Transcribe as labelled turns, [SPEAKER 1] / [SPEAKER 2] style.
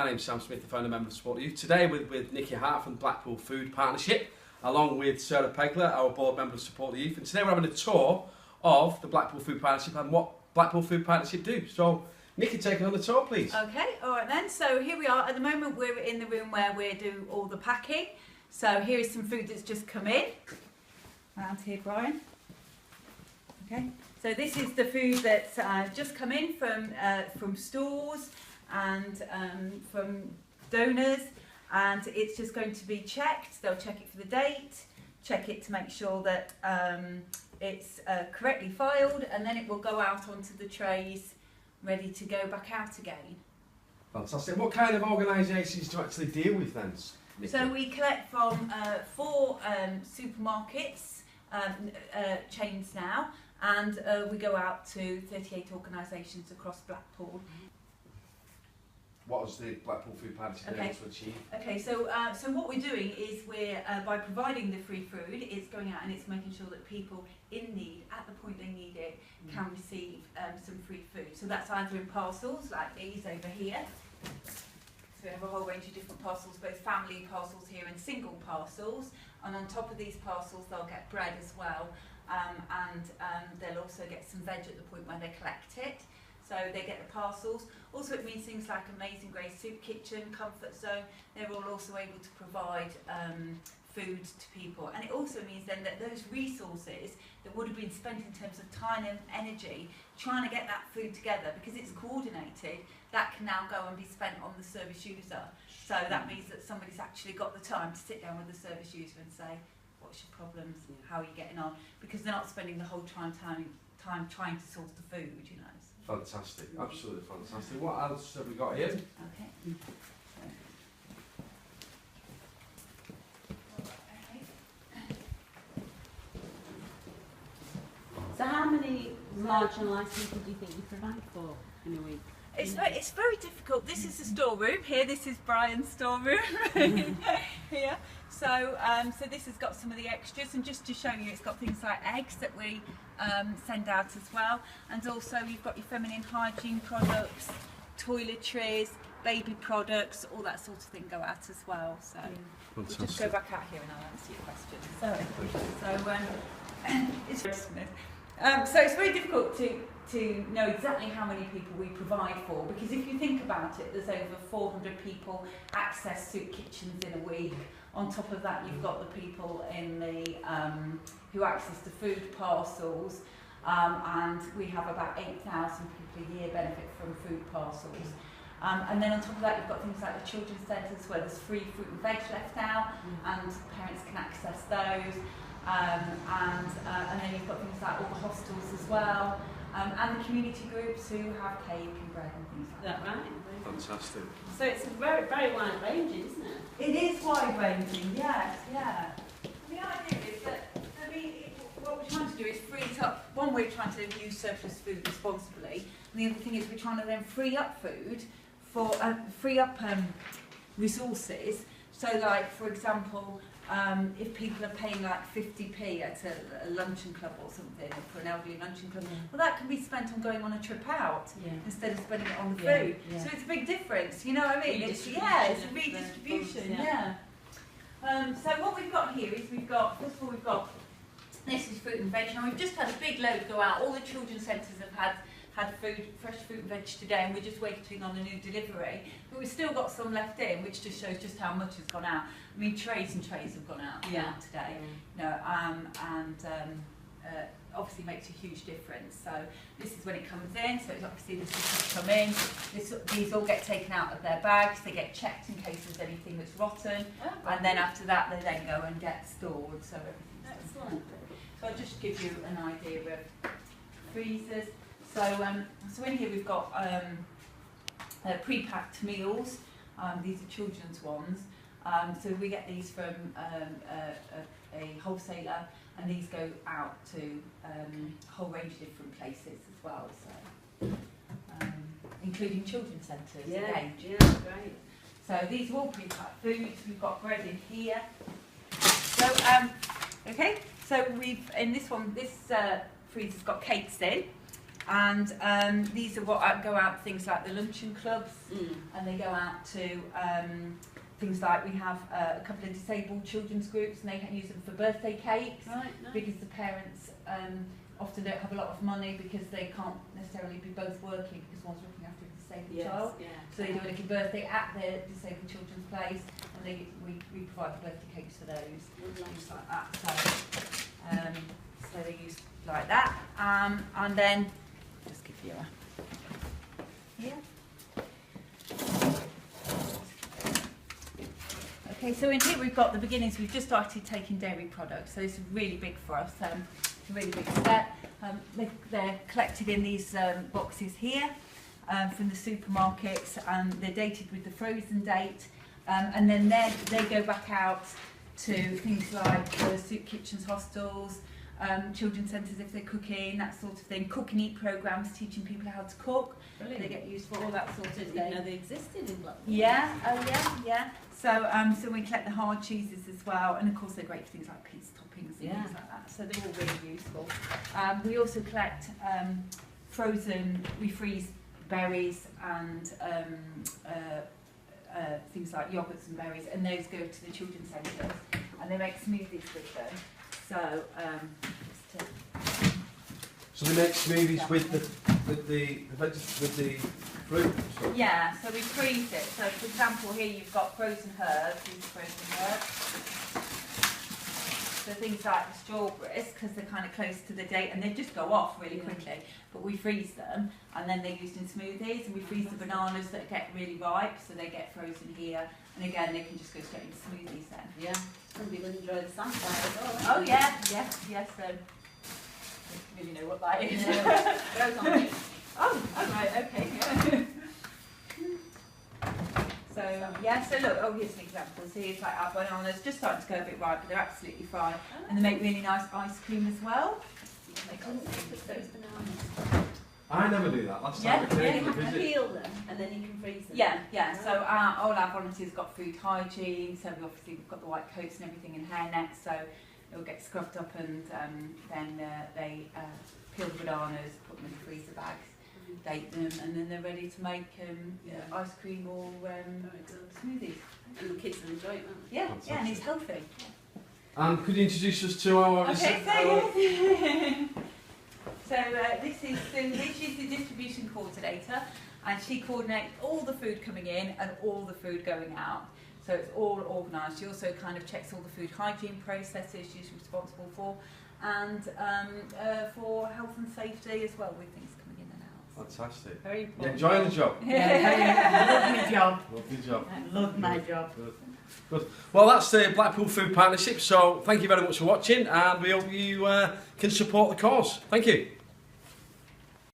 [SPEAKER 1] My name's Sam Smith, the founder member of Support the Youth. Today with Nikki Hart from Blackpool Food Partnership, along with Sarah Pegler, our board member of Support the Youth. And today we're having a tour of the Blackpool Food Partnership and what Blackpool Food Partnership do. So, Nikki, take us on the tour, please.
[SPEAKER 2] Okay, all right then. So here we are. At the moment, we're in the room where we do all the packing. So here is some food that's just come in. Around here, Brian. Okay. So this is the food that's just come in from stores and from donors, and it's just going to be checked. They'll check it for the date, check it to make sure that it's correctly filed, and then it will go out onto the trays, ready to go back out again.
[SPEAKER 1] Fantastic. What kind of organisations do you actually deal with then, Nikki?
[SPEAKER 2] So we collect from 4 supermarkets, chains now, and we go out to 38 organisations across Blackpool.
[SPEAKER 1] What does the Blackpool Food Partnership aim to achieve?
[SPEAKER 2] Okay, so what we're doing is we're by providing the free food, it's going out and it's making sure that people in need, at the point they need it, can receive some free food. So that's either in parcels like these over here. So we have a whole range of different parcels, both family parcels here and single parcels. And on top of these parcels, they'll get bread as well, and they'll also get some veg at the point where they collect it. So they get the parcels. Also, it means things like Amazing Grace Soup Kitchen, Comfort Zone. They're all also able to provide food to people. And it also means then that those resources that would have been spent in terms of time and energy trying to get that food together, because it's coordinated, that can now go and be spent on the service user. So that means that somebody's actually got the time to sit down with the service user and say, what's your problems, how are you getting on? Because they're not spending the whole time trying to source the food, you know.
[SPEAKER 1] Fantastic, absolutely fantastic. What else have we got here?
[SPEAKER 2] Okay.
[SPEAKER 3] So how many marginalised people do you think you provide for in a week?
[SPEAKER 2] It's very difficult. This is the storeroom here. This is Brian's storeroom here. So so this has got some of the extras, and just to show you, it's got things like eggs that we send out as well, and also you've got your feminine hygiene products, toiletries, baby products, all that sort of thing go out as well. So we'll just go back out here and I'll answer your questions. So it's very difficult to know exactly how many people we provide for, because if you think about it, there's over 400 people access soup kitchens in a week. On top of that, you've got the people in the who access the food parcels, and we have about 8,000 people a year benefit from food parcels. And then on top of that, you've got things like the children's centres where there's free fruit and veg left out, and parents can access those. And then you've got things like all the hostels as well, and the community groups who have cake and bread and things like that.
[SPEAKER 3] Right.
[SPEAKER 1] Fantastic.
[SPEAKER 3] So it's a very, very wide ranging, isn't it?
[SPEAKER 2] It is wide ranging, yes, yeah. The idea is that, what we're trying to do is free it up. One, we're trying to use surplus food responsibly, and the other thing is we're trying to then free up food for resources. So, like for example, if people are paying like 50p at a luncheon club or something, for an elderly luncheon club, well, that can be spent on going on a trip out instead of spending it on the food. So it's a big difference, you know what I mean? It's a redistribution, so what we've got here is first of all we've got, this is fruit and veg. Now we've just had a big load go out. All the children's centres have had fresh fruit and veg today, and we're just waiting on a new delivery. But we've still got some left in, which just shows just how much has gone out. I mean, trays and trays have gone out today. You know, obviously makes a huge difference. So this is when it comes in. So it's obviously this has come in. These all get taken out of their bags. They get checked in case there's anything that's rotten, and then after that they then go and get stored. So everything's excellent. So I'll just give you an idea of freezers. So in here we've got pre-packed meals. These are children's ones. So we get these from a wholesaler, and these go out to a whole range of different places as well. So including children's centres. Again.
[SPEAKER 3] Yeah, great.
[SPEAKER 2] So these are all pre-packed foods. We've got bread in here. So okay. So we've in this one, this freezer's got cakes in. And these are what go out to things like the luncheon clubs, and they go out to things like we have a couple of disabled children's groups, and they can use them for birthday cakes,
[SPEAKER 3] Right, nice.
[SPEAKER 2] because the parents often don't have a lot of money because they can't necessarily be both working because one's looking after a disabled child.
[SPEAKER 3] Yeah.
[SPEAKER 2] So they do a little birthday at their disabled children's place, and we provide the birthday cakes for those, things like that. So they use like that, and then just give you a here. Okay, so in here we've got the beginnings. We've just started taking dairy products, so this is really big for us. It's a really big step. They're collected in these boxes here from the supermarkets, and they're dated with the frozen date, and then they go back out to things like the soup kitchens, hostels, children's centres if they're cooking, that sort of thing. Cook and eat programmes teaching people how to cook.
[SPEAKER 3] Brilliant.
[SPEAKER 2] They get used for all that sort of
[SPEAKER 3] Didn't
[SPEAKER 2] thing.
[SPEAKER 3] even know they existed in Blackpool.
[SPEAKER 2] Yeah, yeah. So we collect the hard cheeses as well, and of course they're great for things like pizza toppings and things like that. So they're all really useful. We also collect frozen. We freeze berries and things like yogurts and berries, and those go to the children's centres, and they make smoothies with them. So
[SPEAKER 1] So they make smoothies with the fruit. So.
[SPEAKER 2] yeah, so we freeze it. So for example, here you've got frozen herbs. These frozen herbs. So things like the strawberries, because they're kind of close to the date, and they just go off really quickly. But we freeze them, and then they're used in smoothies. And we freeze the bananas that get really ripe, so they get frozen here. And again, they can just go straight into smoothies then.
[SPEAKER 3] Yeah. Somebody will enjoy the samphire as well.
[SPEAKER 2] Oh yeah, yes. So you really know what that is.
[SPEAKER 3] Goes on me.
[SPEAKER 2] Oh, right, okay. So look, here's an example. So here's like our bananas, just starting to go a bit ripe, but they're absolutely fine. And they make really nice ice cream as well.
[SPEAKER 3] I couldn't put those bananas.
[SPEAKER 1] I never knew that. Last time we
[SPEAKER 3] You
[SPEAKER 1] came to
[SPEAKER 3] have to
[SPEAKER 1] visit.
[SPEAKER 3] peel them and then you can freeze them.
[SPEAKER 2] Yeah. So all our volunteers got food hygiene. So we've got the white coats and everything and hairnets. So it'll get scrubbed up, and then they peel the bananas, put them in the freezer bags, date them, and then they're ready to make ice cream or smoothies.
[SPEAKER 3] And the kids will enjoy it, won't they?
[SPEAKER 2] Yeah, and it's healthy.
[SPEAKER 1] And could you introduce us to our...
[SPEAKER 2] So this is Susie. She's the distribution coordinator, and she coordinates all the food coming in and all the food going out. So it's all organised. She also kind of checks all the food hygiene processes she's responsible for, and for health and safety as well, with things coming in and out.
[SPEAKER 1] Fantastic.
[SPEAKER 3] Very
[SPEAKER 1] You
[SPEAKER 3] important.
[SPEAKER 1] enjoying the job?
[SPEAKER 3] Love my job.
[SPEAKER 1] Lovely job.
[SPEAKER 3] I love my job.
[SPEAKER 1] Good. Well, that's the Blackpool Food Partnership, so thank you very much for watching, and we hope you can support the cause. Thank you.